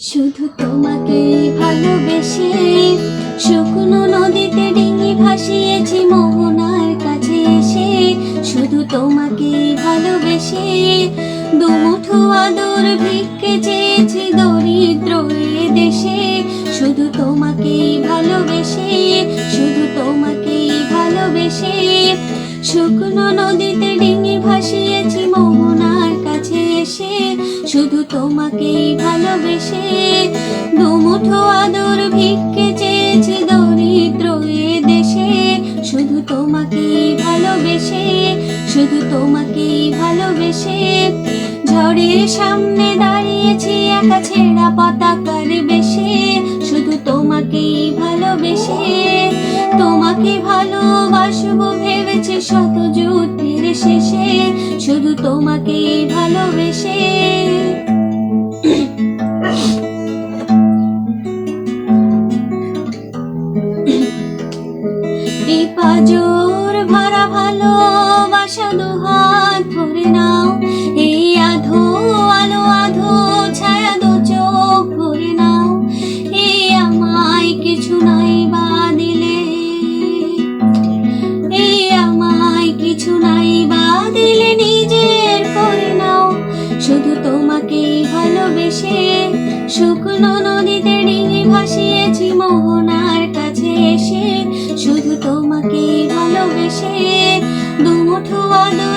শুধু তোমাকে ভালোবেসে শুকনো নদীতে ডিঙি ভাসিয়েছি মোহনার কাছে এসে। শুধু তোমাকে ভালোবেসে দুমুঠো আদর ভিক্ষে চেয়েছি দরিদ্র এ দেশে। শুধু তোমাকে ভালোবেসে, শুধু তোমাকে ভালোবেসে শুকনো নদীতে ডিঙি ভাসিয়েছি মোহনার কাছে এসে। শুধু তোমাকে ভালোবেসে দুমুঠো আদর ভিক্ষে চেয়েছি দরিদ্র এ দেশে। শুধু তোমাকে ভালোবেসে, শুধু তোমাকে ভালোবেসে ঝড়ের সামনে দাঁড়িয়েছি একা ছেঁড়া পতাকার বেশে। শুধু তোমাকে ভালোবেসে, তোমাকে ভালোবাসবো ভেবেছি শত যুদ্ধের শেষে। শুধু তোমাকে ভালোবেসে এই পাজর ভরা ভালোবাসা দুহাত ভরে নাও। এই আধো আলো আধো ছায়া দু চোখ ভরে নাও। এই আমায় কিছু নাই বা দিলে, এই আমায় কিছু নাই বা দিলে নিজের করে নাও। শুধু তোমাকে ভালোবেসে শুকনো নদীতে ডিঙি ভাসিয়েছি মোহনার কাছে এসে। শুধু তোমাকে ভালোবেসে দুমুঠো আদর